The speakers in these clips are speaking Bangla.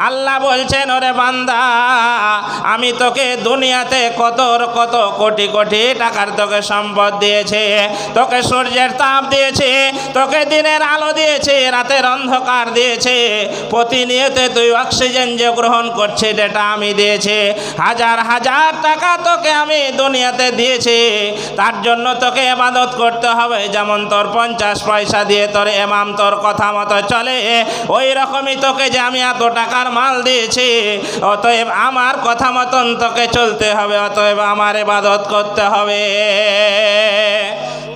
আল্লাহ বলছেন, ওরে বান্দা, আমি তোকে দুনিয়াতে কত কত কোটি কোটি টাকার তোকে সম্পদ দিয়েছে, তোকে সূর্যের তাপ দিয়েছে, তোকে দিনের আলো দিয়েছে, রাতের অন্ধকার দিয়েছে, প্রতিনিয়ত তুই অক্সিজেন যে গ্রহণ করছিস এটা আমি দিয়েছি, হাজার হাজার টাকা তোকে আমি দুনিয়াতে দিয়েছি, তার জন্য তোকে ইবাদত করতে হবে। যেমন তোর 50 পয়সা দিয়ে তোর ইমাম তোর কথা মতো চলে, ওই রকমই তোকে যে আমি এত টাকার মাল দিয়েছি, অতএব আমার কথা মতন তোকে চলতে হবে, অতএব আমার ইবাদত করতে হবে।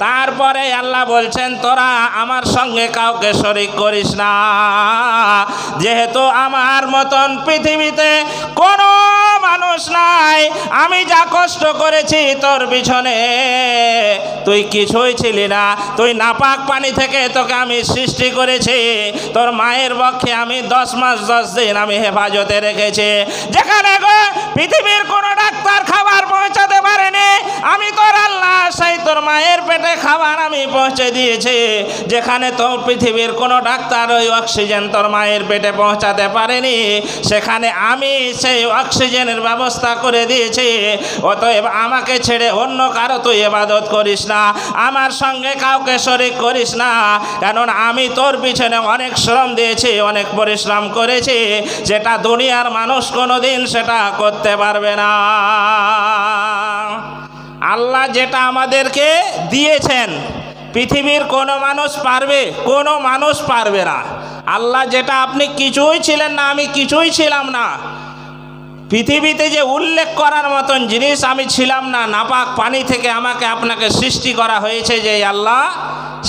তারপরে আল্লাহ বলছেন, তোরা আমার সঙ্গে কাউকে শরীক করিস না, যেহেতু আমার মতন পৃথিবীতে কোনো মানুষ নাই। আমি যা কষ্ট করেছি তোর পিছনে তুই কিছুই ছিলি না, তুই নাপাক পানি থেকে তোকে আমি সৃষ্টি করেছি, তোর মায়ের পক্ষে আমি 10 মাস 10 দিন আমি হেফাজতে রেখেছি, যেখানে পৃথিবীর কোনো ডাক্তার খাবার পৌঁছাতে পারেনি, আমি তোর আল্লাহ সেই তোর মায়ের পেটে খাবার আমি পৌঁছে দিয়েছি, যেখানে তোর পৃথিবীর কোনো ডাক্তার ওই অক্সিজেন তোর মায়ের পেটে পৌঁছাতে পারেনি, সেখানে আমি সেই অক্সিজেনের ব্যবস্থা করে দিয়েছি। অতএব আমাকে ছেড়ে অন্য কারো তুই ইবাদত করিস না, আমার সঙ্গে কাউকে শরীক করিস না, কারণ আমি তোর পিছনে অনেক শ্রম দিয়েছি, অনেক পরিশ্রম করেছি, যেটা দুনিয়ার মানুষ কোনোদিন সেটা করতে পারবে না। আল্লাহ যেটা আমাদেরকে দিয়েছেন পৃথিবীর কোনো মানুষ পারবে, কোনো মানুষ পারবে না। আল্লাহ যেটা আপনি কিছুই ছিলেন না, আমি কিছুই ছিলাম না, পৃথিবীতে যে উল্লেখ করার মতন জিনিস আমি ছিলাম না, নাপাক পানি থেকে আমাকে আপনাকে সৃষ্টি করা হয়েছে যে আল্লাহ,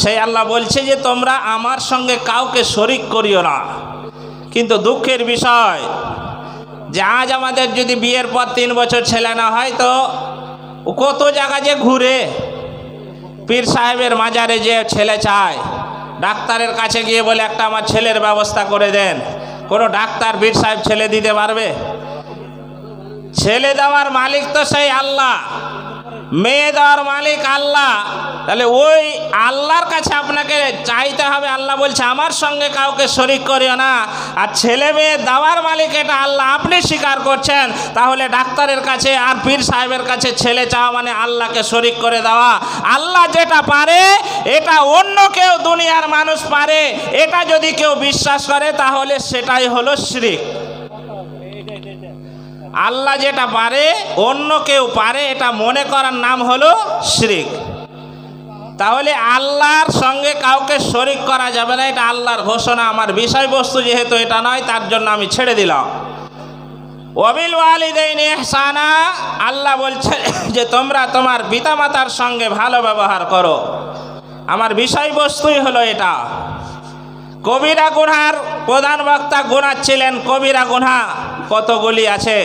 সেই আল্লাহ বলছে যে তোমরা আমার সঙ্গে কাউকে শরীক করিও না। কিন্তু দুঃখের বিষয় যে আজ আমাদের যদি বিয়ের পর 3 বছর ছেলে না হয় তো কত জায়গা যে ঘুরে, পীর সাহেবের মাজারে যে ছেলে চায়, ডাক্তারের কাছে গিয়ে বলে একটা আমার ছেলের ব্যবস্থা করে দেন, কোনো ডাক্তার পীর সাহেব ছেলে দিতে পারবে? ছেলে দেওয়ার মালিক তো সেই আল্লাহ, মেয়ে দেওয়ার মালিক আল্লাহ। তাহলে ওই আল্লাহর কাছে আপনাকে চাইতে হবে। আল্লাহ বলছে আমার সঙ্গে কাউকে শরীক করিও না, আর ছেলে মেয়ে দেওয়ার মালিক এটা আল্লাহ, আপনি স্বীকার করছেন, তাহলে ডাক্তারের কাছে আর পীর সাহেবের কাছে ছেলে চাওয়া মানে আল্লাহকে শরীক করে দেওয়া। আল্লাহ যেটা পারে এটা অন্য কেউ দুনিয়ার মানুষ পারে, এটা যদি কেউ বিশ্বাস করে তাহলে সেটাই হলো শিরক। আল্লাহ যেটা পারে অন্য কেউ পারে এটা মনে করার নাম হলো শিরক। তাহলে আল্লাহর সঙ্গে কাউকে শরীক করা যাবে না, এটা আল্লাহর ঘোষণা। আমার বিষয়বস্তু যেহেতু এটা নয় তার জন্য আমি ছেড়ে দিলাম। ওয়াবিল ওয়ালিদাইনি ইহসানা, আল্লাহ বলছে যে তোমরা তোমার পিতামাতার সঙ্গে ভালো ব্যবহার করো। আমার বিষয়বস্তুই হলো এটা। কবিরা গুনহার প্রধান বক্তা গুনাচ্ছিলেন, কবিরা গুনহা কতগুলি আছে,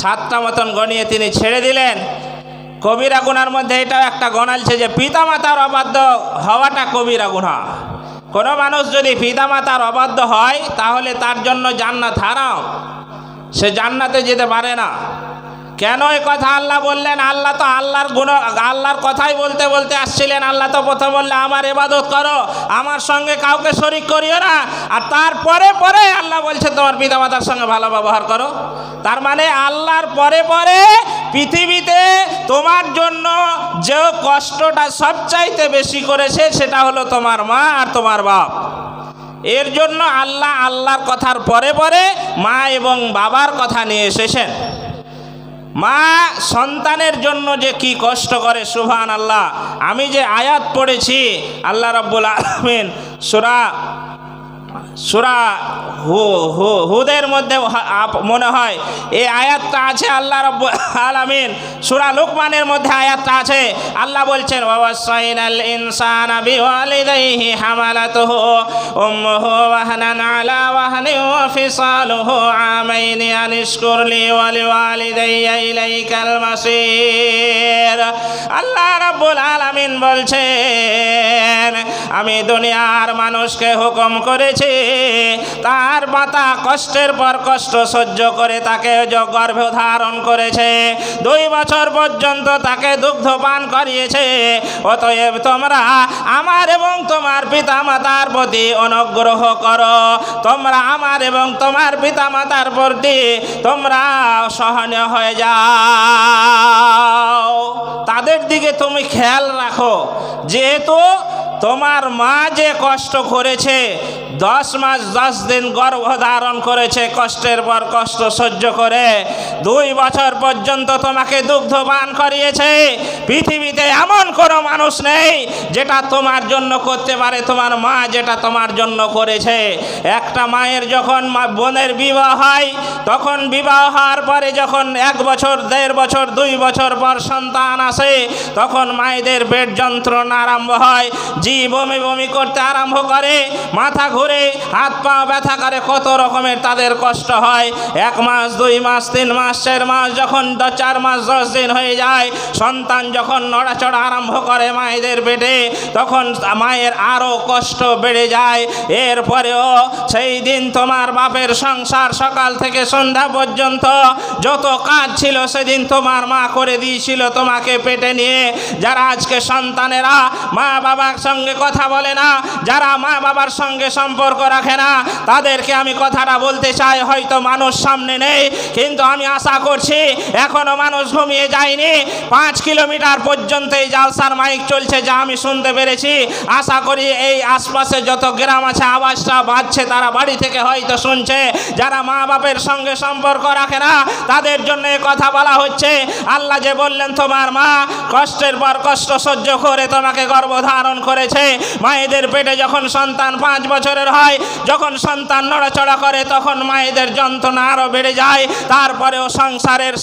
7টা মতন গণিয়ে তিনি ছেড়ে দিলেন। কবিরা গুনার মধ্যে এটাও একটা গণালছে যে পিতামাতার অবাধ্য হওয়াটা কবিরা গুনহা। কোনো মানুষ যদি পিতামাতার অবাধ্য হয় তাহলে তার জন্য জান্নাত হারাম, সে জান্নাতে যেতে পারে না। কেন এই কথা আল্লাহ বললেন? আল্লাহ তো আল্লাহর কথাই বলতে বলতে আসছিলেন। আল্লাহ তো প্রথম বললে আমার ইবাদত করো, আমার সঙ্গে কাউকে শরীক করিও না, আর তারপরে পরে আল্লাহ বলছে তোমার পিতামাতার সঙ্গে ভালো ব্যবহার করো। তার মানে আল্লাহর পরে পরে পৃথিবীতে তোমার জন্য যে কষ্টটা সবচাইতে বেশি করেছে সেটা হলো তোমার মা আর তোমার বাপ। এর জন্য আল্লাহর কথার পরে পরে মা এবং বাবার কথা নিয়ে এসেছেন। মা সন্তানের জন্য যে কি কষ্ট করে, সুবহানাল্লাহ। আমি যে আয়াত পড়েছি আল্লাহ রাব্বুল আলামিন সূরা হুদের মধ্যে মনে হয় এই আয়াতটা আছে। আল্লাহ রাব্বুল আলামিন সূরা লুকমানের মধ্যে আয়াতটা আছে। আল্লাহ বলছেন ওয়াসাইনাল ইনসানা বিওয়ালিদাইহি হামালাতুহু উম্মুহু ওয়াহনান আলা ওয়াহনি ওয়া ফিসালুহু আমাইনি আনিশকুর লি ওয়া লিওয়ালিদাইয়া ইলাইকাল মাসির। আল্লাহ রাব্বুল আলামিন বলছেন আমি দুনিয়ার মানুষকে হুকুম করেছি তার মাতা কষ্টের পর কষ্ট সহ্য করে তাকে গর্ভে ধারণ করেছে, 2 বছর পর্যন্ত তাকে দুগ্ধ পান করিয়েছে। অতএব তোমরা আমার এবং তোমার পিতা মাতার প্রতি অনুগ্রহ করো, তোমরা আমার এবং তোমার পিতা মাতার প্রতি তোমরা সহনীয় হয়ে যাও, তাদের দিকে তুমি খেয়াল রাখো। যেহেতু তোমার মা যে কষ্ট করেছে, 10 মাস 10 দিন গর্ভধারণ করেছে, কষ্টের পর কষ্ট সহ্য করে 2 বছর পর্যন্ত তোমাকে দুগ্ধ পান করিয়েছে। পৃথিবীতে এমন কোনো মানুষ নেই যেটা তোমার জন্য করতে পারে তোমার মা যেটা তোমার জন্য করেছে। একটা মায়ের যখন বোনের বিবাহ হয়, তখন বিবাহ হওয়ার পরে যখন 1 বছর 1.5 বছর 2 বছর পর সন্তান আসে, তখন মায়েদের পেট যন্ত্রণা আরম্ভ হয়, বমি বমি করতে আরম্ভ করে, মাথা ঘুরে, হাত পা ব্যথা করে, কত রকমের তাদের কষ্ট হয়। 1 মাস 2 মাস 3 মাস 4 মাস যখন 4 মাস 10 দিন হয়ে যায়, সন্তান যখন নড়াচড়া আরম্ভ করে মায়েদের পেটে, তখন মায়ের আরও কষ্ট বেড়ে যায়। এরপরেও সেই দিন তোমার বাপের সংসার সকাল থেকে সন্ধ্যা পর্যন্ত যত কাজ ছিল সেদিন তোমার মা করে দিয়েছিল তোমাকে পেটে নিয়ে। যারা আজকে সন্তানেরা মা বাবার সঙ্গে কথা বলে না, যারা মা বাবার সঙ্গে সম্পর্ক রাখে না, তাদেরকে আমি কথাটা বলতে চাই। হয়তো মানুষ সামনে নেই, কিন্তু আমি আশা করছি এখনো মানুষ ঘুমিয়ে যায়নি। 5 কিলোমিটার পর্যন্ত এই জালসার মাইক চলছে, যা আমি শুনতে পেরেছি। আশা করি এই আশপাশে যত গ্রাম আছে আওয়াজটা বাজছে, তারা বাড়ি থেকে হয়তো শুনছে। যারা মা বাপের সঙ্গে সম্পর্ক রাখে না, তাদের জন্য কথা বলা হচ্ছে। আল্লাহ যে বললেন তোমার মা কষ্টের পর কষ্ট সহ্য করে তোমাকে গর্ভধারণ করেছে। মায়েদের পেটে যখন সন্তান 5 বছরের হয়, যখন সন্তান নড়াচড়া করে, তখন মায়েদের যন্ত্রণা আরও বেড়ে যায়। তারপরেও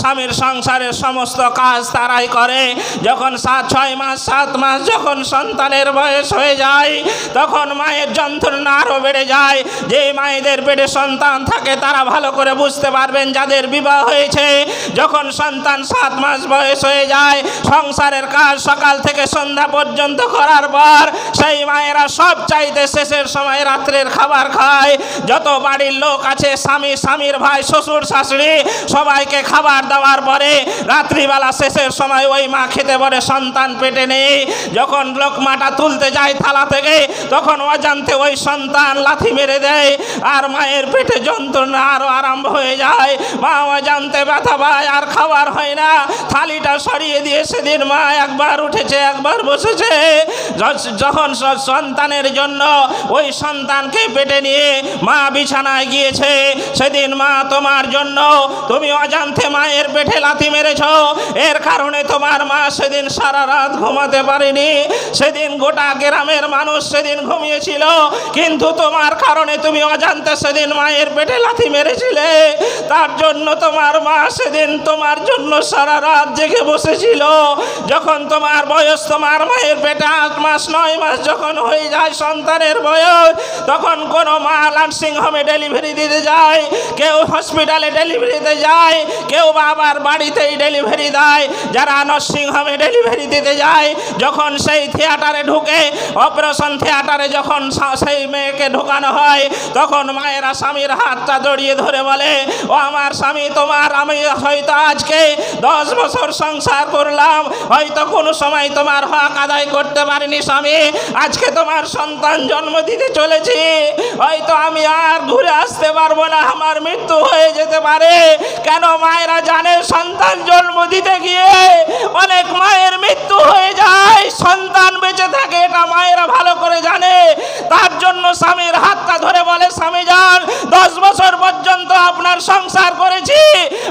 স্বামীর সংসারের সমস্ত কাজ তারাই করে। যখন 6 মাস 7 মাস যখন সন্তানের বয়স হয়ে যায়, তখন মায়ের যন্ত্রণা আরও বেড়ে যায়। যে মায়েদের পেটে সন্তান থাকে তারা ভালো করে বুঝতে পারবেন, যাদের বিবাহ হয়েছে, যখন সন্তান 7 মাস বয়স হয়ে যায়, সংসারের কাজ সকাল থেকে সন্ধ্যা পর্যন্ত করার পর সেই মায়েরা সব চাইতে শেষের সময় রাত্রের খাবার খায়। যত বাড়ির লোক আছে, স্বামীর ভাই, শ্বশুর শাশুড়ি, সবাইকে খাবার দেওয়ার পরে রাত্রিবেলা শেষের সময় ওই মা খেতে বলে, সন্তান পেটে নেই। যখন লোকমাটা তুলতে যায় থালা থেকে, তখন অজান্তে ওই সন্তান লাথি মেরে দেয়, আর মায়ের পেটে যন্ত্রণা আরও আরম্ভ হয়ে যায়। মা অজান্তে ব্যথা পায়, আর খাবার হয় না। থালিটা সরিয়ে দিয়ে সেদিন মা একবার উঠেছে, একবার বসেছে। যখন সন্তানের জন্য ওই সন্তানকে পেটে নিয়ে মা বিছানায় গিয়েছে, সেদিন মা তোমার জন্য তুমি অজান্তে মায়ের পেটে লাথি মেরেছ। এর কারণে তোমার মা সেদিন সারা রাত ঘুমাতে পারেনি। সেদিন গোটা গ্রামের মানুষ সেদিন ঘুমিয়েছিল, কিন্তু তোমার কারণে তুমি অজান্তে সেদিন মায়ের পেটে লাথি মেরেছিলে। তার জন্য তোমার মা সেদিন তোমার জন্য সারা রাত জেগে বসেছিল। যখন তোমার বয়স, তোমার মায়ের পেটে 8 মাস 9 মাস যখন হয়ে যায় সন্তানের বয়স, তখন কোনো মা নার্সিং হোমে ডেলিভারি দিতে যায়, কেউ হসপিটালে ডেলিভারি দিতে যায়, কেউ বাবার বাড়িতেই ডেলিভারি দেয়। যারা নার্সিং হোমে ডেলিভারি দিতে যায়, যখন সেই থিয়েটারে ঢুকে, অপারেশন থিয়েটারে যখন সেই মেয়েকে ঢোকানো হয়, তখন মায়েরা স্বামীর হাতটা জড়িয়ে ধরে বলে, ও আমার স্বামী, আমি হয়তো আজকে 10 বছর সংসার করলাম, হয়তো কোনো সময় তোমার হক আদায় করতে পারিনি স্বামী, আজকে তোমার সন্তান জন্ম দিতে চলেছি, হয়তো আমি আর ঘুরে আসতে পারবো না, আমার মৃত্যু হয়ে যেতে পারে। কেন মায়েরা জানে সন্তান জন্ম দিতে গিয়ে অনেক মায়ের মৃত্যু হয়ে যায়, সন্তান বেঁচে থাকে, এটা মায়েরা ভালো করে জানে। তার জন্য স্বামীর হাতটা ধরে বলে, স্বামী যান, 10 বছর পর্যন্ত আপনার সংসার করেছি,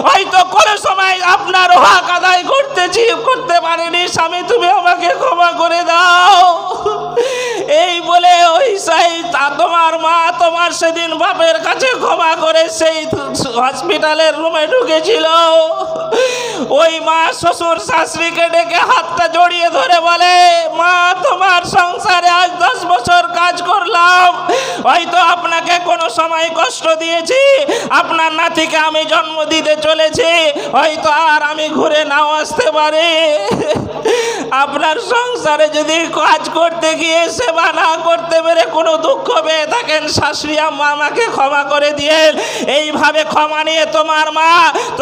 হয়তো কোনো সময় আপনার হক আদায় করতে পারিনি স্বামী, তুমি আমাকে ক্ষমা করে দাও। এই বলে ওই তোমার মা তোমার সেদিন বাপের কাছে ক্ষমা করে সেই হসপিটালের রুমে ঢুকেছিল। ওই মা শ্বশুর শাশুড়িকে ডেকে হাতটা জড়িয়ে ধরে বলে, মা তোমার সংসারে আজ 10 বছর কাজ করলাম, হয়তো আপনাকে কোনো সময় কষ্ট দিয়েছি, আপনার নাতিকে আমি জন্ম দিতে চলেছি, হয়তো আর আমি ঘুরে নাও আসতে পারি। আপনার সংসারে যদি কাজ করতে গিয়ে সেবা না করতে পেরে কোনো দুঃখ পেয়ে থাকেন, শাশুড়ি আম্মা আমাকে ক্ষমা করে দিয়ে। এইভাবে ক্ষমা নিয়ে তোমার মা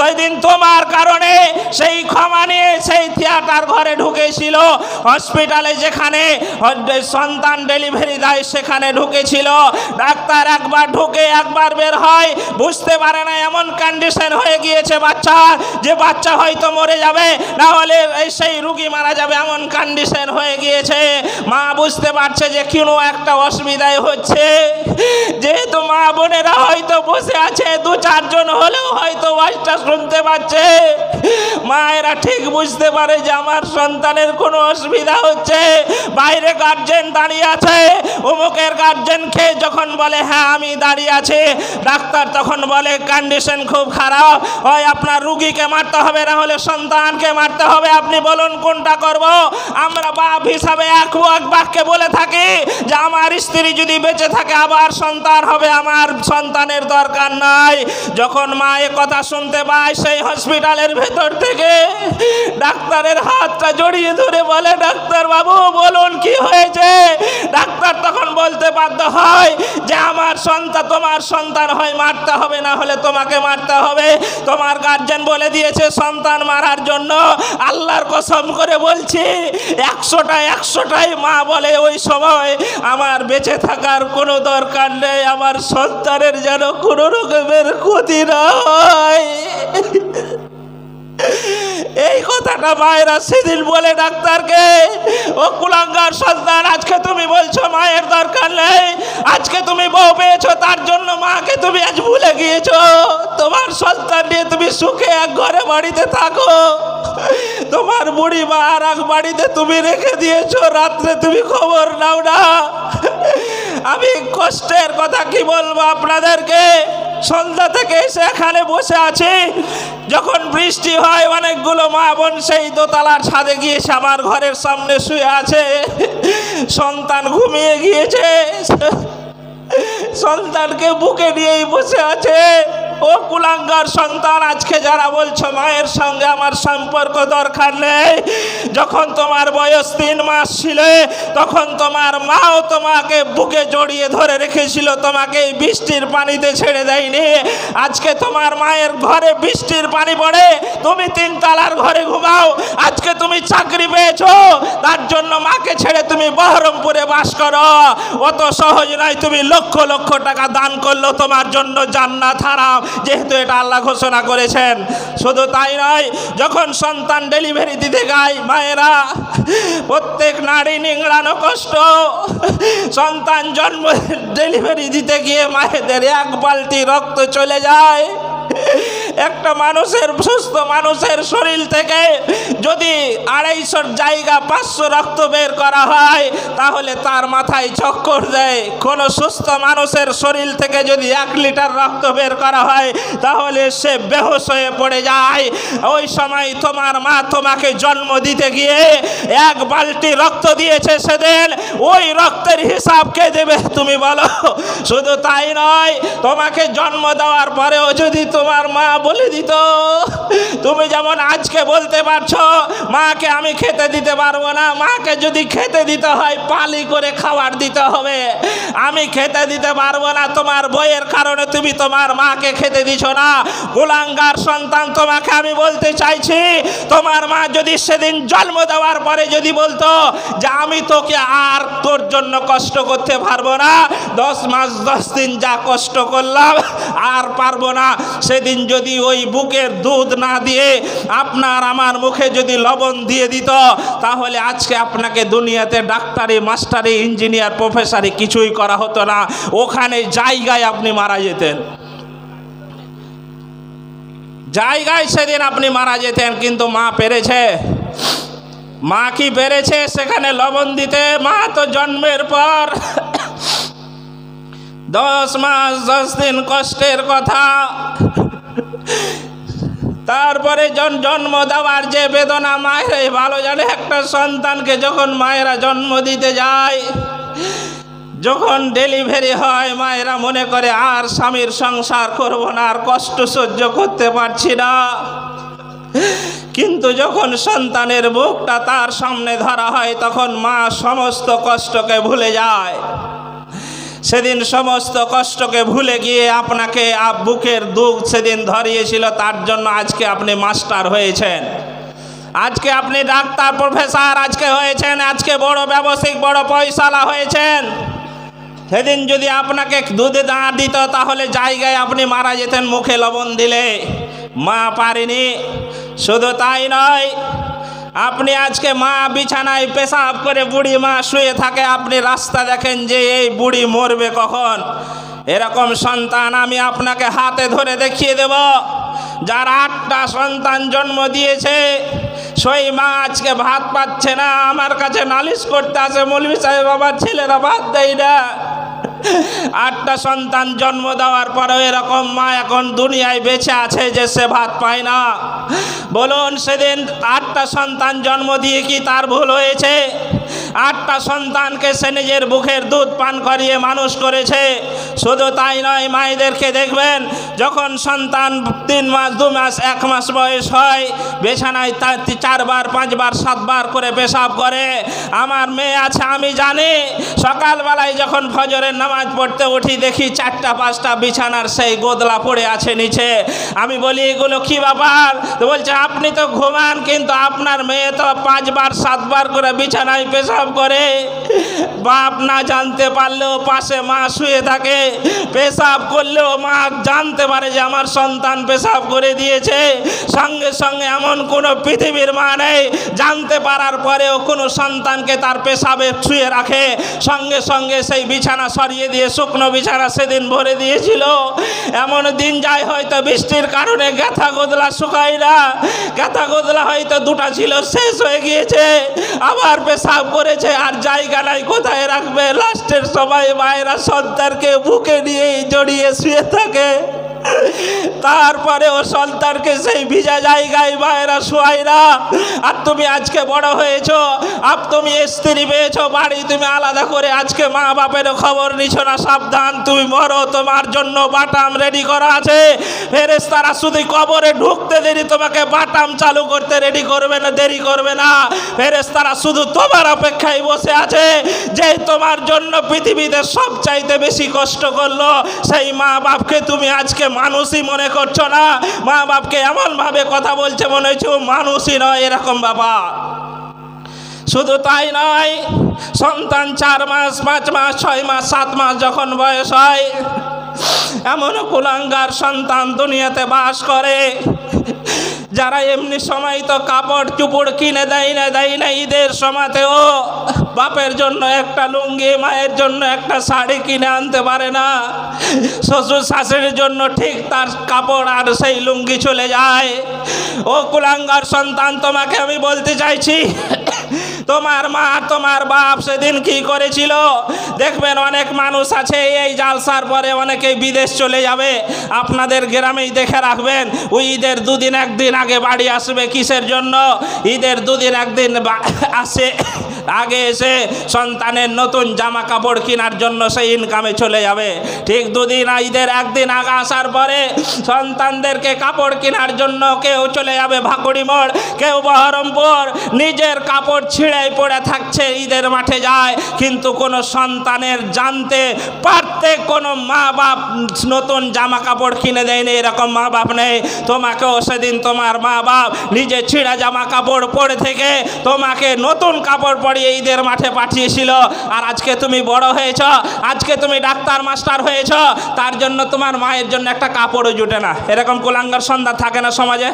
ওই দিন তোমার কারণে সেই ক্ষমা নিয়ে সেই থিয়েটার ঘরে ঢুকেছিল, হসপিটালে যেখানে সন্তান ডেলিভারি দেয় সেখানে ঢুকেছিল। ডাক্তার একবার ঢুকে একবার বের হয়, বুঝতে পারে না এমন কন্ডিশন হয়ে গিয়েছে বাচ্চার যে বাচ্চা হয়তো মরে যাবে, না হলে সেই রুগী মারা যাবে, এমন কন্ডিশন হয়ে গিয়েছে। মা বুঝতে পারছে যে কোনো একটা অসুবিধায় হচ্ছে, যেহেতু মা বোনেরা হয়তো বসে আছে, 2-4 জন হলেও হয়তো ওয়াজটা শুনতে পাচ্ছে। মায়েরা ঠিক বুঝতে পারে যে আমার সন্তানের কোনো অসুবিধা হচ্ছে। বাইরে গার্জেন দাঁড়িয়ে আছে, অমুকের গার্জেনকে যখন বলে হ্যাঁ আমি দাঁড়িয়ে আছি, ডাক্তার তখন বলে কন্ডিশন খুব খারাপ, হয় আপনার রুগীকে মারতে হবে, না হলে সন্তানকে মারতে হবে, আপনি বলুন কোনটা করব। আমরা বাপ হিসাবে এক বাক্যে বলে থাকি যে আমার স্ত্রী যদি বেঁচে থাকে আবার সন্তান হবে, আমার সন্তানের দরকার নাই। যখন মা এ কথা শুনতে পায়, সেই হসপিটালের ভেতর থেকে ডাক্তারের হাতটা জড়িয়ে ধরে বলে, ডাক্তার বাবু বলুন কি হয়েছে। ডাক্তার তখন বলতে বাধ্য হয় যে আমার সন্তান, তোমার সন্তান হয় মারতে হবে, না হলে তোমাকে মারতে হবে। তোমার গার্জেন বলে দিয়েছে সন্তান মারার জন্য। আল্লাহর কসম করে বলছি 100টাই মা বলে ওই সময় আমার বেঁচে থাকার কোনো দরকার নেই, আমার সন্তানের যেন কোনো রকমের ক্ষতি না হয়। এই কথাটা মায়েরা সেদিন বলে ডাক্তারকে, ও কুলাঙ্গার সন্তান, আজকে তুমি বলছো মায়ের দরকার নেই, আজকে তুমি বউ পেয়েছো তার জন্য মাকে তুমি আজ ভুলে গিয়েছো। তোমার সন্তান নিয়ে তুমি সুখে এক ঘরে বাড়িতে থাকো, তোমার বুড়ি মা আর এক বাড়িতে তুমি রেখে দিয়েছো, রাত্রে তুমি খবর নাও না। আমি কষ্টের কথা কি বলবো আপনাদেরকে। সন্ধ্যা থেকে এসে এখানে বসে আছি, যখন বৃষ্টি হয় অনেকগুলো মা বোন সেই দোতলার ছাদে গিয়েছে, আমার ঘরের সামনে শুয়ে আছে, সন্তান ঘুমিয়ে গিয়েছে, সন্তানকে বুকে নিয়েই বসে আছে। ও কুলাঙ্গার সন্তান, আজকে যারা বলছো মায়ের সঙ্গে আমার সম্পর্ক দরকার নেই, যখন তোমার বয়স 3 মাস ছিল তখন তোমার মাও তোমাকে বুকে জড়িয়ে ধরে রেখেছিল, তোমাকে এই বৃষ্টির পানিতে ছেড়ে দেয়নি। আজকে তোমার মায়ের ঘরে বৃষ্টির পানি পড়ে, তুমি 3 তলার ঘরে ঘুমাও। আজকে তুমি চাকরি পেয়েছো, তার জন্য মাকে ছেড়ে তুমি বহরমপুরে বাস করো। অত সহজ নয়, তুমি লক্ষ লক্ষ টাকা দান করলো তোমার জন্য জান্নাত হারাম, যেহেতু এটা আল্লাহ ঘোষণা করেছেন। শুধু তাই নয়, যখন সন্তান ডেলিভারি দিতে যায় মায়েরা, প্রত্যেক নারী নিংড়ানো কষ্ট। সন্তান জন্ম ডেলিভারি দিতে গিয়ে মায়েদের 1 বালতি রক্ত চলে যায়। একটা মানুষের, সুস্থ মানুষের শরীর থেকে যদি 250 জায়গা 500 রক্ত বের করা হয় তাহলে তার মাথায় চক্কর দেয়। কোন সুস্থ মানুষের শরীর থেকে যদি 1 লিটার রক্ত বের করা হয় তাহলে সে বেহুশ হয়ে পড়ে যায়। ওই সময় তোমার মা তোমাকে জন্ম দিতে গিয়ে 1 বালতি রক্ত দিয়েছে, সেদিন ওই রক্তের হিসাব কে দেবে তুমি বলো? শুধু তাই নয়, তোমাকে জন্ম দেওয়ার পরেও যদি তোমার মা বলে দিত, তুমি যেমন আজকে বলতে পারছো মাকে আমি খেতে দিতে পারবো না, মাকে যদি খেতে দিতে হয় পালি করে খাবার দিতে হবে, আমি খেতে দিতে পারবো না, তোমার বইয়ের কারণে তুমি তোমার মাকে খেতে দিছো না। কুলাঙ্গার সন্তান, তোমাকে আমি বলতে চাইছি, তোমার মা যদি সেদিন জন্ম দেওয়ার পরে যদি বলতো যে আমি তোকে আর তোর জন্য কষ্ট করতে পারবো না, 10 মাস 10 দিন যা কষ্ট করলাম আর পারবো না, সেদিন যদি ওই বুকের দুধ না দিয়ে আপনার আমার মুখে যদি লবণ দিয়ে দিত, তাহলে আজকে আপনাকে দুনিয়াতে ডাক্তারি, মাস্টারি, ইঞ্জিনিয়ার, প্রফেসরি কিছুই করা হতো না, ওখানে জায়গায় আপনি মারা যেতেন, জায়গায় সেদিন আপনি মারা যেতেন। কিন্তু মা পেরেছে, মা কি পেরেছে সেখানে লবণ দিতে? মা তো জন্মের পর 10 মাস 10 দিন কষ্টের কথা, তারপরে জন্ম দেওয়ার যে বেদনা মায়েরাই ভালো জানে। একটা সন্তানকে যখন মায়েরা জন্ম দিতে যায়, যখন ডেলিভারি হয়, মায়েরা মনে করে আর স্বামীর সংসার করব না, আর কষ্ট সহ্য করতে পারছি না। কিন্তু যখন সন্তানের বুকটা তার সামনে ধরা হয়, তখন মা সমস্ত কষ্টকে ভুলে যায়। সেদিন সমস্ত কষ্টকে ভুলে গিয়ে আপনাকে বুকের দুঃখ সেদিন ধরিয়েছিল, তার জন্য আজকে আপনি মাস্টার হয়েছেন, আজকে আপনি ডাক্তার প্রফেসর আজকে হয়েছেন, আজকে বড় ব্যবসায়িক বড় পয়সালা হয়েছেন। সেদিন যদি আপনাকে দুধে দাঁড় দিত, তাহলে জায়গায় আপনি মারা যেতেন মুখে লবণ দিলে। মা পারেনি। শুধু তাই নয়, আপনি আজকে মা বিছানায় পেশাব করে বুড়ি মা শুয়ে থাকে, আপনি রাস্তা দেখেন যে এই বুড়ি মরবে কখন। এরকম সন্তান আমি আপনাকে হাতে ধরে দেখিয়ে দেব, যার 8টা সন্তান জন্ম দিয়েছে, সেই মা আজকে ভাত পাচ্ছে না, আমার কাছে নালিশ করতে আসে, মৌলভী সাহেব আমার ছেলেরা ভাত দেয় না। 8টা সন্তান জন্ম দেওয়ার পরেও এরকম মা এখন দুনিয়ায় বেঁচে আছে যে সে ভাত পায় না। বলুন, সেদিন 8টা সন্তান জন্ম দিয়ে কি তার ভুল হয়েছে? 8টা সন্তানকে সে নিজের বুকের দুধ পান করিয়ে মানুষ করেছে। শুধু তাই নয়, মায়েদেরকে দেখবেন যখন সন্তান 3 মাস 2 মাস 1 মাস বয়স হয়, বিছানায় 4 বার 5 বার 7 বার করে পেশাব করে। আমার মেয়ে আছে, আমি জানি। সকালবেলায় যখন ফজরের নামাজ পড়তে উঠি, দেখি 4টা 5টা বিছানার সেই গোদলা পড়ে আছে নিচে। আমি বলি এগুলো কি ব্যাপার? তো বলছে আপনি তো ঘুমান, কিন্তু আপনার মেয়ে তো 5 বার 7 বার করে বিছানায় পেশাব করে। বাপ না জানতে পারলেও পাশে মা শুয়ে থাকে, পেশাব করলেও মা জানতে পারে যে আমার সন্তান পেশাব করে দিয়েছে। সঙ্গে সঙ্গে এমন কোনো পৃথিবীর মা নেই, জানতে পারার পরেও কোনো সন্তানকে তার পেশাবে শুয়ে রাখে, সঙ্গে সঙ্গে সেই বিছানা সরিয়ে দিয়ে শুকনো বিছানা সেদিন ভরে দিয়েছিল। এমন দিন যায় হয়তো বৃষ্টির কারণে গাথা গোদলা শুকায় না, গাথা গোদলা হয়তো 2টা ছিল শেষ হয়ে গিয়েছে, আবার পেশাব করেছে, আর জায়গা নাই কোথায় রাখবে। লাস্টের সময় মায়েরা সন্তানকে বুকে নিয়ে জড়িয়ে শুয়ে থাকে। তারপরে ও সন্তানকে সেই ভিজা জায়গায় মায়েরা শোয়ায় না। আর তুমি আজকে বড় হয়েছো, তুমি স্ত্রী পেয়েছো, বাড়ি তুমি আলাদা করে আজকে মা বাপের খবর নিছো না। সাবধান, তুমি মরো, তোমার জন্য বাটাম রেডি করা আছে। ফেরেশতারা শুধু কবরে ঢুকতে দেরি তোমাকে বাটাম চালু করতে রেডি করবে না, দেরি করবে না। ফেরেশতারা শুধু তোমার অপেক্ষায় বসে আছে, যে তোমার জন্য পৃথিবীতে সবচাইতে বেশি কষ্ট করলো, সেই মা বাপকে তুমি আজকে মানুষই মনে করছো না। মা বাপকে এমন ভাবে কথা বলছে মনে হচ্ছে ও মানুষই নয়, এরকম ব্যাপার। শুধু তাই নয়, সন্তান 4 মাস 5 মাস 6 মাস 7 মাস যখন বয়স হয়, এমন কুলাঙ্গার সন্তান দুনিয়াতে বাস করে, যারা এমনি সময় তো কাপড় চুপড় কিনে দেয় না। ঈদের সময়তেও বাপের জন্য একটা লুঙ্গি, মায়ের জন্য একটা শাড়ি কিনে আনতে পারে না। শ্বশুর শাশুড়ির জন্য ঠিক তার কাপড় আর সেই লুঙ্গি চলে যায়। ও কুলাঙ্গার সন্তান, তোমাকে আমি বলতে চাইছি, তোমার মা তোমার বাপ সেদিন কি করেছিল? দেখবেন অনেক মানুষ আছে এই জালসার পরে অনেকেই বিদেশ চলে যাবে। আপনাদের গ্রামেই দেখে রাখবেন, ওই ঈদের 2 দিন 1 দিন আগে বাড়ি আসবে। কিসের জন্য? ঈদের 2 দিন 1 দিন আসে আগে এসে সন্তানের নতুন জামা কাপড় কেনার জন্য সেই ইনকামে চলে যাবে। ঠিক 2 দিন ঈদের 1 দিন আগে আসার পরে সন্তানদেরকে কাপড় কেনার জন্য কেউ চলে যাবে ভাকুড়ি মোড়, কেউ বহরমপুর। নিজের কাপড় ছিঁড়ে পড়ে থাকছে, ঈদের মাঠে যায়, কিন্তু কোনো সন্তানের জানতে পারতে কোনো মা বাপ নতুন জামা কাপড় কিনে দেয়নি, এরকম মা বাপ নেই। তোমাকেও সেদিন তোমার মা বাপ নিজে ছিঁড়া জামা কাপড় পরে থেকে তোমাকে নতুন কাপড় পরিয়ে ঈদের মাঠে পাঠিয়েছিল। আর আজকে তুমি বড় হয়েছ, আজকে তুমি ডাক্তার মাস্টার হয়েছ, তার জন্য তোমার মায়ের জন্য একটা কাপড়ও জুটে না। এরকম কুলাঙ্গার সন্তান থাকে না সমাজে?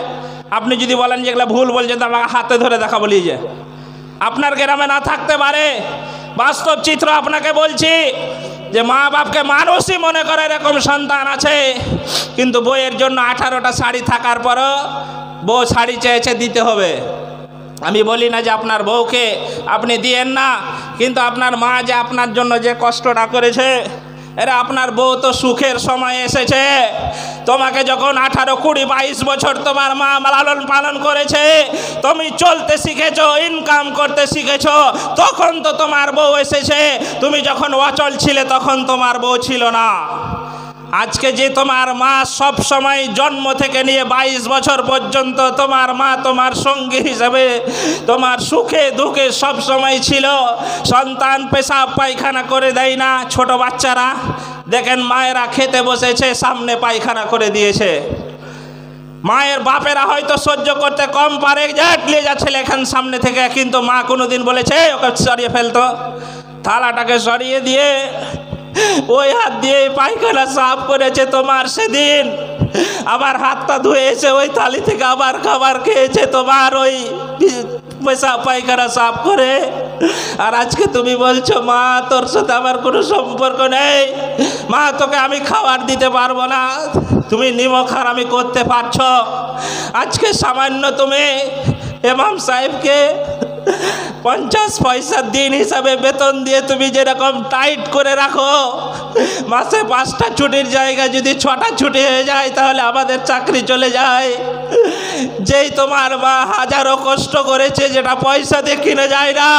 আপনি যদি বলেন যেগুলো ভুল বলছেন, তো আমাকে হাতে ধরে দেখা বলি যে আপনার গ্রামে না থাকতে পারে। বাস্তব চিত্র আপনাকে বলছি যে মা বাপকে মানুষই মনে করে এরকম সন্তান আছে। কিন্তু বইয়ের জন্য 18টা শাড়ি থাকার পরও বউ শাড়ি চেয়েছে, দিতে হবে। আমি বলি না যে আপনার বউকে আপনি দিয়েন না, কিন্তু আপনার মা যে আপনার জন্য যে কষ্টটা করেছে, এরা আপনার বউ তো সুখের সময় এসেছে, তোমাকে যখন 18, 20, 22 বছর তোমার মা লালন পালন করেছে, তুমি চলতে শিখেছো, ইনকাম করতে শিখেছো, তখন তো তোমার বউ এসেছে। তুমি যখন অচল ছিলে তখন তোমার বউ ছিল না। আজকে যে তোমার মা সব সময় জন্ম থেকে নিয়ে 22 বছর পর্যন্ত তোমার মা তোমার সঙ্গী হিসাবে তোমার সুখে দুঃখে সব সময় ছিল। সন্তান পেশাব পায়খানা করে দেয় না, ছোট বাচ্চারা দেখেন মায়েরা খেতে বসেছে সামনে পায়খানা করে দিয়েছে। মায়ের বাপেরা হয়তো সহ্য করতে কম পারে, নিয়ে যাচ্ছে এখান সামনে থেকে, কিন্তু মা কোনোদিন বলেছে ওকে সরিয়ে ফেলতো? থালাটাকে সরিয়ে দিয়ে ওই হাত দিয়ে পায়খানা সাফ করেছে তোমার সেদিন, আবার হাতটা ধুয়েছে ওই থালি থেকে, আবার খাবার খেয়েছে তোমার ওই পেশাব পায়খানা সাফ করে। আর আজকে তুমি বলছো মা তোর সাথে আমার কোনো সম্পর্ক নেই, মা তোকে আমি খাবার দিতে পারবো না, তুমি নিমক হারামি করতে পারছো। আজকে সামান্য তুমি ইমাম সাহেবকে 50 পয়সা দিন হিসাবে বেতন দিয়ে তুমি যেরকম টাইট করে রাখো, মাসে 5টা ছুটির জায়গায় যদি 6টা ছুটি হয়ে যায় তাহলে আমাদের চাকরি চলে যায়। যেই তোমার মা হাজারো কষ্ট করেছে যেটা পয়সা দিয়ে কিনে যায় না,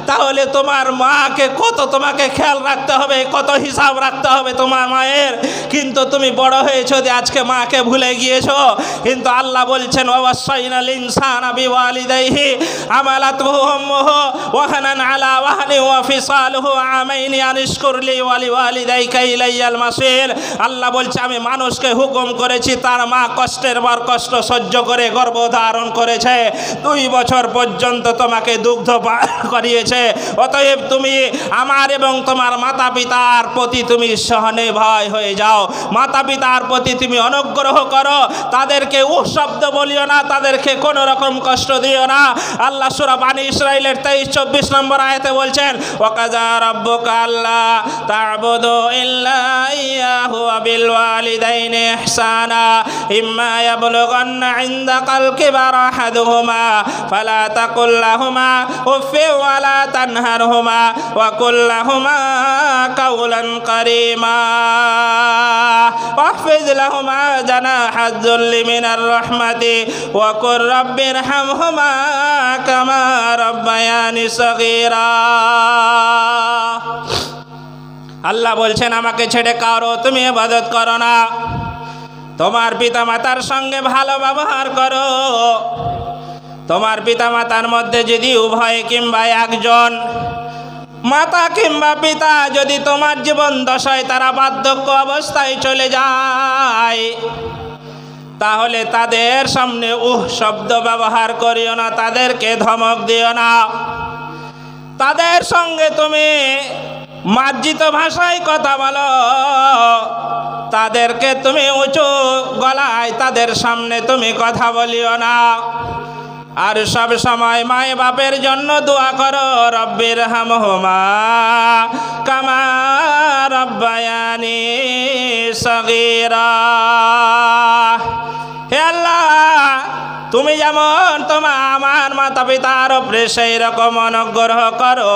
তাহলে তোমার মাকে কত তোমাকে খেয়াল রাখতে হবে, কত হিসাব রাখতে হবে তোমার মায়ের। কিন্তু তুমি বড় হয়েছো যে আজকে মাকে ভুলে গিয়েছো। কিন্তু আল্লাহ বলছেন ওয়াসাইনাল ইনসানা বিওয়ালিদাইহি আমালাতুহু উম্মুহু ওয়াহানান আলা ওয়াহনি ওয়া ফিসালুহু আমাইনি আনিশকুর লি ওয়া লিওয়ালিদাইকা ইলাইয়াল মাসির। আল্লাহ বলছে আমি মানুষকে হুকুম করেছি তার মা কষ্টের পর কষ্ট সহ্য করে গর্ভধারণ করেছে, 2 বছর পর্যন্ত তোমাকে দুগ্ধ পান করিয়েছে। অতএব তুমি আমার এবং তোমার মাতা পিতার প্রতি তুমি সহনির্ভর হয়ে যাও, মাতা পিতার প্রতি তুমি অনুগ্রহ করো, তাদেরকে শব্দ বলিও না, তাদেরকে কোনো রকম কষ্ট দিও না। আল্লাহ সূরা বানী ইসরাঈলের 23-24 নম্বর আয়াতে বলছেন ওয়াকাযা রাব্বুকা আল্লা তা'বুদু ইল্লা ইয়্যাহু ওয়া বিল ওয়ালিদাইনি ইহসানা ইম্মা ইয়াবলুগান্না ইনদাকাল কিবারা আহাদুহুমা ফালা তাকুল লাহুমা উফফিন ওয়া লা তানহারহুমা ওয়া কুল লাহুমা কাওলান কারীমা ওয়াহফিজ লাহুমা জানাহাজ যুল্লি মিনার রাহমাতি ওয়া কুর রাব্বিরহামহুমা কামা রাব্বায়ানি সগীরা। আল্লাহ বলছেন আমাকে ছেড়ে কারো তুমি ইবাদত করো না, তোমার পিতা মাতার সঙ্গে ভালো ব্যবহার করো। তোমার পিতা মাতার মধ্যে যদি উভয় কিংবা একজন মাতা কিংবা পিতা যদি তোমার জীবন দশায় তারা বার্ধক্য অবস্থায় চলে যায়, তাহলে তাদের সামনে শব্দ ব্যবহার করিও না, তাদেরকে ধমক দিও না, তাদের সঙ্গে তুমি মার্জিত ভাষায় কথা বলো, তাদেরকে তুমি উঁচু গলায় তাদের সামনে তুমি কথা বলিও না। আর সব সময় মায়ে বাপের জন্য দোয়া করো রব্বিরহামহুমা কামা রাব্বায়ানি সগীরা। হে আল্লাহ, তুমি যেমন আমার মাতা পিতার উপরে সেই রকম অনুগ্রহ করো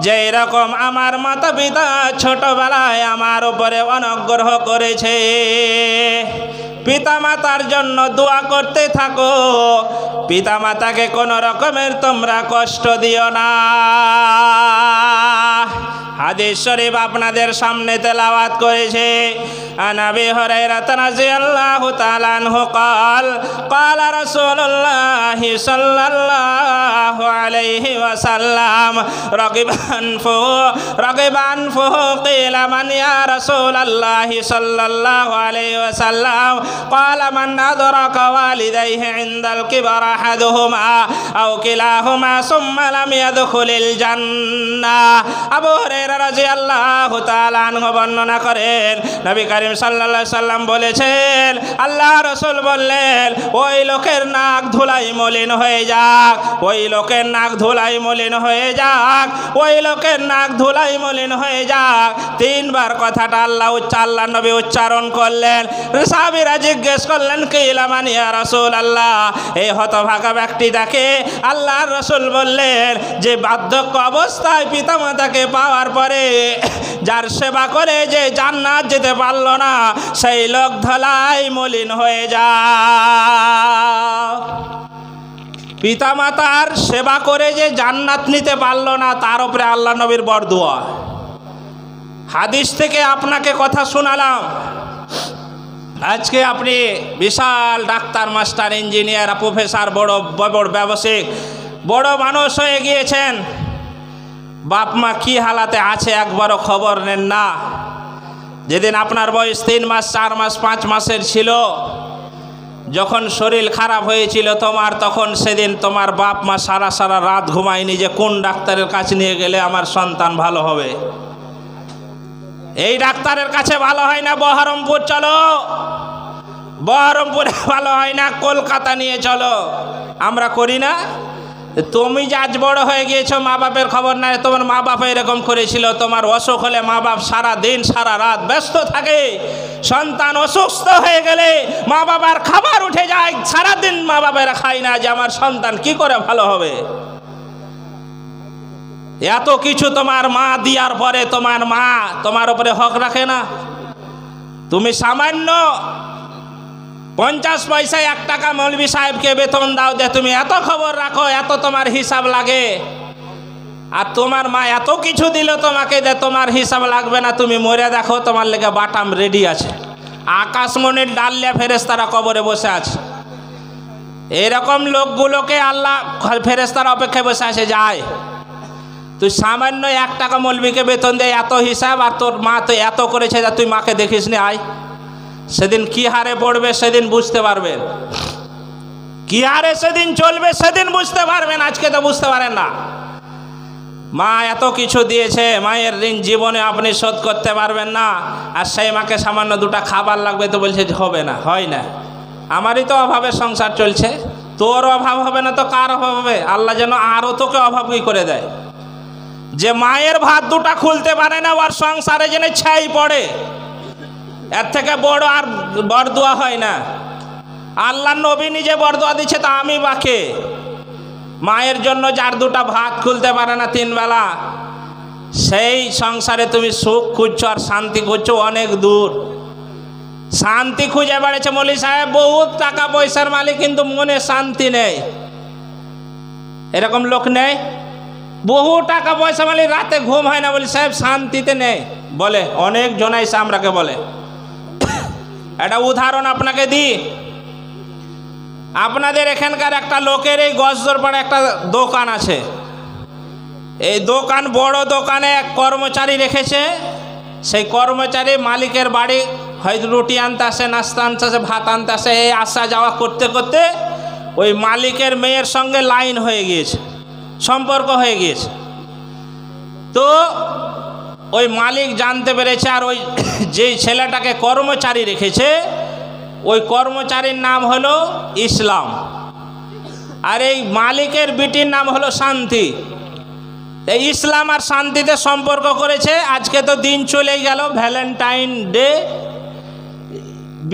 যেই রকম আমার মাতা পিতা ছোটবেলায় আমার উপরে অনুগ্রহ করেছে। পিতা মাতার জন্য দোয়া করতে থাকো, পিতা মাতাকে কোনো রকমের তোমরা কষ্ট দিও না। হাদিস শরীফ আপনাদের সামনে তেলাওয়াত করেছে। আন আবি হুরায়রা রাদিয়াল্লাহু তাআলা আনহু قال قال رسول الله صلى الله عليه وسلم رغب أنفه قيل من يا رسول الله صلى الله عليه وسلم قال من أدرك والديه عند الكبر أحدهما أو كلاهما ثم لم يدخل الجنة। আবু হুরায়রা রাদিয়াল্লাহু তাআলা আনহু বর্ণনা করেন নবী করিম সাল্লাল্লাহু আলাইহি সাল্লাম বলেছেন, আল্লাহ রাসূল বললেন ওই লোকের নাক ধুলাই মলিন হয়ে যাক, ওই লোকের নাক ধুলাই মলিন হয়ে যাক, ওই লোকের নাক ধুলাই মলিন হয়ে যাক। 3 বার কথাটা আল্লাহ নবী উচ্চারণ করলেন। সাহাবীরা জিজ্ঞেস করলেন কিলা মান ইয়া রাসূলুল্লাহ, এই হতভাগা ব্যক্তিটাকে আল্লাহর রাসূল বললেন যে বার্ধক্য অবস্থায় পিতামাতাকে পাওয়ার করে, যার সেবা করে যে জান্নাত যেতে পারল না, সেই লোক ধলাই মলিন হয়ে যায়। পিতামাতার সেবা করে যে জান্নাত নিতে পারল না, তার উপরে আল্লাহ নবীর বরদোয়া। হাদিস থেকে আপনাকে কথা শোনালাম। আজকে আপনি বিশাল ডাক্তার, মাস্টার, ইঞ্জিনিয়ার, প্রফেসর, বড় বড় ব্যবসায়িক, বড় মানুষ হয়ে গিয়েছেন। বাপ মা কী হালাতে আছে একবারও খবর নেন না। যেদিন আপনার বয়স 3 মাস, 4 মাস, 5 মাসের ছিল, যখন শরীর খারাপ হয়েছিল তোমার, তখন সেদিন তোমার বাপ মা সারা সারা রাত ঘুমায়নি যে কোন ডাক্তারের কাছে নিয়ে গেলে আমার সন্তান ভালো হবে। এই ডাক্তারের কাছে ভালো হয় না, বহরমপুর চলো, বহরমপুরে ভালো হয় না, কলকাতা নিয়ে চলো। আমরা করি না? তুমি যে আজ বড় হয়ে গিয়েছো, মা বাপের খবর নাই। তোমার মা বাপ এরকম করেছিল। তোমার অসুখ হলে মা বাপ সারা দিন সারা রাত ব্যস্ত থাকে। সন্তান অসুস্থ হয়ে গেলে মা বাবার খাবার উঠে যায়, সারাদিন মা বাবারা খায় না যে আমার সন্তান কি করে ভালো হবে। এত কিছু তোমার মা দেওয়ার পরে তোমার মা তোমার উপরে হক রাখে না। তুমি সামান্য 50 পয়সায় 1 টাকা মৌলভী সাহেবকে বেতন দাও যে তুমি এত খবর রাখো, এত তোমার হিসাব লাগে। আর তোমার মা এত কিছু দিল তোমাকে যে তোমার হিসাব লাগবে না, তুমি মরে দেখো তোমার লেগে বাটাম রেডি আছে। আকাশমণির ডাল্লে ফেরেশতারা কবরে বসে আছে। এরকম লোকগুলোকে আল্লাহ ফেরেশতারা অপেক্ষায় বসে আছে, যায় তুই সামান্য 1 টাকা মৌলভীকে বেতন দেয়, এত হিসাব, আর তোর মা তো এত করেছে যে তুই মাকে দেখিস নি। আয়, সেদিন কি হারে পড়বে সেদিন বুঝতে পারবেন, কি হারে সেদিন চলবে সেদিন বুঝতে পারবেন। আজকে তো বুঝতে পারেন না। মা এত কিছু দিয়েছে, মায়ের ঋণ জীবনে আপনি শোধ করতে পারবেন না। আর সেই মাকে সামান্য 2টা খাবার লাগবে তো বলছে যে হবে না, হয় না। আমারই তো অভাবে সংসার চলছে, তোর অভাব হবে না তো কার অভাব হবে? আল্লাহ যেন আরও তোকে অভাবই করে দেয়। যে মায়ের ভাত 2টা খুলতে পারে না, ওর সংসারে যেন ছাই পড়ে। এর থেকে বড় আর বরদোয়া হয় না। আল্লাহ নবী নিজে বরদোয়া দিচ্ছে, তা আমি বাকে। মায়ের জন্য যার 2টা ভাত খুলতে পারে না 3 বেলা, সেই সংসারে তুমি সুখ খুঁজছো আর শান্তি খুঁজছো অনেক দূর। শান্তি খুঁজে বেড়েছে মৌলভী সাহেব, বহুত টাকা পয়সার মালিক, কিন্তু মনে শান্তি নেই। এরকম লোক নেই? বহু টাকা পয়সা মালিক, রাতে ঘুম হয় না, বলি সাহেব শান্তিতে নেই। বলে অনেক জনাই আমরাকে বলে। একটা উদাহরণ আপনাকে দিই। আপনাদের এখানকার একটা লোকের এই গজদরপাড়ে একটা দোকান আছে। এই দোকান, বড় দোকানে এক কর্মচারী রেখেছে। সেই কর্মচারী মালিকের বাড়ি হয়তো রুটি আনতে আসে, নাস্তা আনতে আসে, ভাত আনতে আসে। এই আসা যাওয়া করতে করতে ওই মালিকের মেয়ের সঙ্গে লাইন হয়ে গিয়েছে, সম্পর্ক হয়ে গিয়েছে। তো ওই মালিক জানতে পেরেছে, আর ওই যেই ছেলেটাকে কর্মচারী রেখেছে, ওই কর্মচারীর নাম হলো ইসলাম, আর এই মালিকের বিটির নাম হলো শান্তি। এই ইসলাম আর শান্তিতে সম্পর্ক করেছে। আজকে তো দিন চলেই গেল ভ্যালেন্টাইন ডে,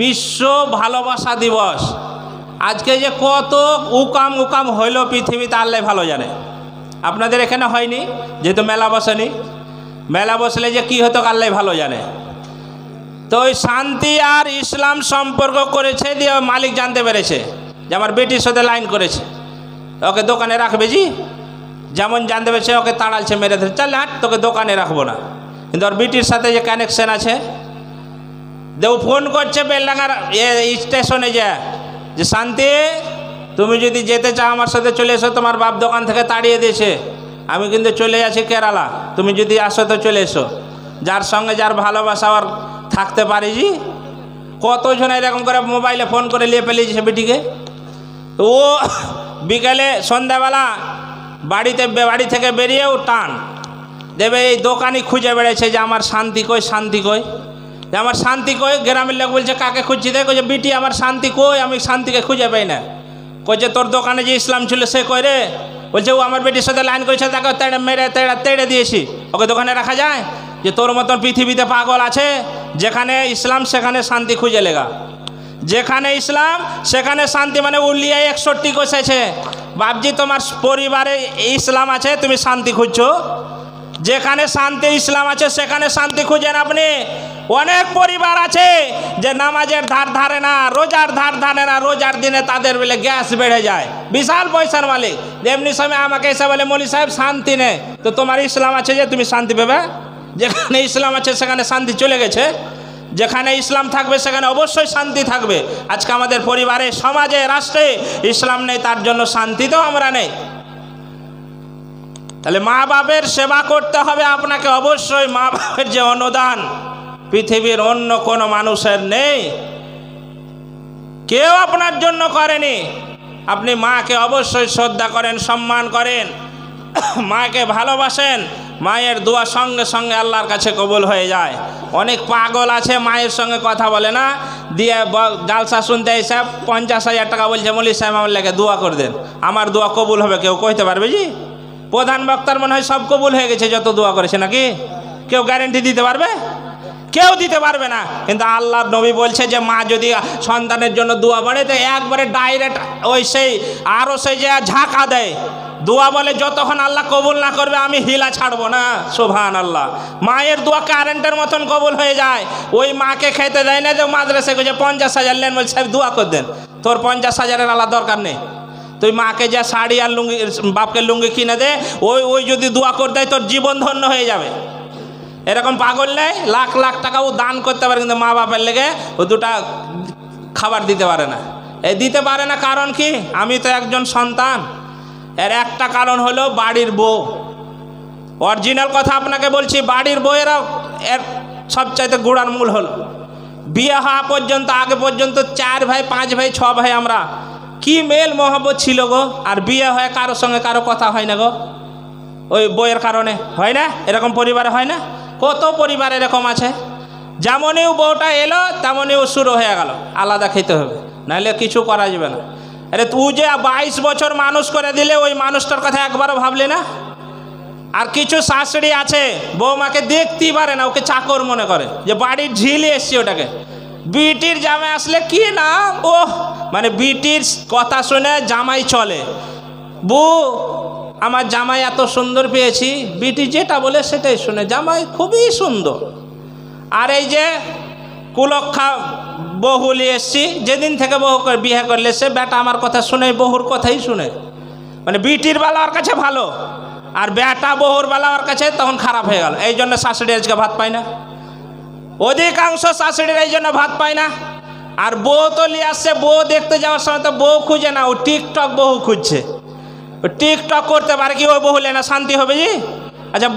বিশ্ব ভালোবাসা দিবস। আজকে যে কত উকাম হইল পৃথিবীতে আল্লাহ ভালো জানে। আপনাদের এখানে হয়নি, যেহেতু মেলা বসেনি। মেলা বসলে যে কি হতো আল্লাহ ভালো জানে। তো ওই শান্তি আর ইসলাম সম্পর্ক করেছে, দিয়ে মালিক জানতে পেরেছে যে আমার বেটির সাথে লাইন করেছে, ওকে দোকানে রাখবে জি। যেমন জানতে পেরেছে ওকে তাড়ালছে, মেরে ধরে চল হাট, তোকে দোকানে রাখবো না। কিন্তু ওর বেটির সাথে যে কানেকশন আছে, দেও ফোন করছে বেলডাঙ্গার স্টেশনে যে শান্তি, তুমি যদি যেতে চাও আমার সাথে চলে এসো, তোমার বাপ দোকান থেকে তাড়িয়ে দিয়েছে, আমি কিন্তু চলে যাচ্ছি কেরালা, তুমি যদি আসো তো চলে এসো। যার সঙ্গে যার ভালোবাসা আর থাকতে পারি জি। কতজন এরকম করে মোবাইলে ফোন করে নিয়ে পেলিয়েছে বেটিকে। ও বিকেলে সন্ধ্যাবেলা বাড়ি থেকে বেরিয়েও টান দেবে, এই দোকানই খুঁজে বেড়েছে যে আমার শান্তি কই, শান্তি কই, যে আমার শান্তি কই। গ্রামের লোক বলছে কাকে খুঁজছি, দেখো যে বিটি আমার শান্তি কই, আমি শান্তিকে খুঁজে পাই না। কইছে তোর দোকানে যে ইসলাম ছিল সে কই রে? বলছে ও আমার বেটির সাথে লাইন করেছে, তাকে তেড়ে দিয়েছি, ওকে দোকানে রাখা যায়? যে তোর মতন পৃথিবীতে পাগল আছে, যেখানে ইসলাম সেখানে শান্তি খুঁজে লেগা। যেখানে ইসলাম সেখানে শান্তি, মানে উল্লিয়ে 61 কষেছে। বাপজি তোমার পরিবারে ইসলাম আছে, তুমি শান্তি খুঁজছো। যেখানে শান্তি ইসলাম আছে সেখানে শান্তি খুঁজেন আপনি। অনেক পরিবার আছে যে নামাজের ধার ধারে না, রোজার ধার ধারে না, রোজার দিনে তাদের বলে গ্যাস বেড়ে যায়, বিশাল পয়সার মালিক। এমনি সময় আমাকে এসে বলে মৌলী সাহেব শান্তি নেই। তো তোমার ইসলাম আছে যে তুমি শান্তি পাবে? যেখানে ইসলাম আছে সেখানে শান্তি চলে গেছে। যেখানে ইসলাম থাকবে সেখানে অবশ্যই শান্তি থাকবে। আজকে আমাদের পরিবারে, সমাজে, রাষ্ট্রে ইসলাম নেই, তার জন্য শান্তিতেও আমরা নেই। তাহলে মা বাপের সেবা করতে হবে আপনাকে অবশ্যই। মা বাপের যে অনুদান পৃথিবীর অন্য কোনো মানুষের নেই, কেউ আপনার জন্য করেনি। আপনি মাকে অবশ্যই শ্রদ্ধা করেন, সম্মান করেন, মাকে ভালোবাসেন। মায়ের দোয়া সঙ্গে সঙ্গে আল্লাহর কাছে কবুল হয়ে যায়। অনেক পাগল আছে মায়ের সঙ্গে কথা বলে না, দিয়ে জালসা শুনতে এসে 50,000 টাকা বলছে মৌলী সাহেব আমার লেগে দোয়া করে দেন, আমার দোয়া কবুল হবে। কেউ কইতে পারবে জি? প্রধান বক্তার মনে হয় সব কবুল হয়ে গেছে যত দোয়া করেছে, নাকি? কেউ গ্যারেন্টি দিতে পারবে? কেউ দিতে পারবে না। কিন্তু আল্লাহর নবী বলছে যে মা যদি সন্তানের জন্য দোয়া পড়ে তো একবারে ডাইরেক্ট ওই সেই আরও সেই যে ঝাঁকা দেয় দোয়া, বলে যতক্ষণ আল্লাহ কবুল না করবে আমি হিলা ছাড়বো না। সুবহানাল্লাহ। মায়ের দোয়া কারেন্টের মতন কবুল হয়ে যায়। ওই মাকে খেতে দেয় না যে মাদ্রাসা যে 50,000 নেন, বলছে সাহেব দোয়া করে দেন। তোর 50,000-এর আল্লাহ দরকার নেই। তুই মাকে যে শাড়ি আর লুঙ্গি, বাপকে লুঙ্গি কিনে দে, ওই যদি দোয়া করে দেয় তোর জীবন ধন্য হয়ে যাবে। এরকম পাগল নেই, লাখ লাখ টাকাও দান করতে পারে, কিন্তু মা বাপের লেগে ও দুটা খাবার দিতে পারে না। দিতে পারে না কারণ কি? আমি তো একজন সন্তান। এর একটা কারণ হলো বাড়ির বউ। অরিজিনাল কথা আপনাকে বলছি, বাড়ির বউয়েরা এর সবচাইতে গোড়ার মূল হলো। বিয়ে হওয়া পর্যন্ত, আগে পর্যন্ত 4 ভাই 5 ভাই 6 ভাই আমরা কি মেল মহব্বত ছিল গো। আর বিয়ে হয়ে কারোর সঙ্গে কারো কথা হয় না গো, ওই বইয়ের কারণে হয় না? এরকম পরিবারে হয় না? কত পরিবার এরকম আছে, যেমনই বউটা এলো তেমনই শুরু হয়ে গেল, আলাদা খেতে হবে, নাহলে কিছু করা যাবে না। আরে তুই যে 22 বছর মানুষ করে দিলে, ওই মানুষটার কথা একবারও ভাবলি না? আর কিছু শাশুড়ি আছে বৌমাকে দেখতেই পারে না, ওকে চাকর মনে করে, যে বাড়ির ঝিলি এসছে ওটাকে। বিটির জামাই আসলে কি না, ও মানে বিটির কথা শুনে জামাই চলে। বউ আমার জামাই এত সুন্দর পেয়েছি, বিটি যেটা বলে সেটাই শুনে, জামাই খুবই সুন্দর। আর এই যে কুলক্ষা বহু নিয়ে এসছি, যেদিন থেকে বহু বিয়ে করলে সে বেটা আমার কথা শুনে, বহুর কথাই শুনে। মানে বিটির বেলা ওর কাছে ভালো, আর বেটা বহুর বেলা ওর কাছে তখন খারাপ হয়ে গেল। এই জন্য শাশুড়ি আজকে ভাত পায় না, অধিকাংশ শাশুড়ির এই জন্য ভাত পায় না। আর বউ তো নিয়ে আসছে, বউ দেখতে যাওয়ার সময় তো বউ খুঁজে না, ও টিকটক বহু খুঁজছে। টিকটক করতে পারে কি ওই বহু না শান্তি হবে জি? আচ্ছা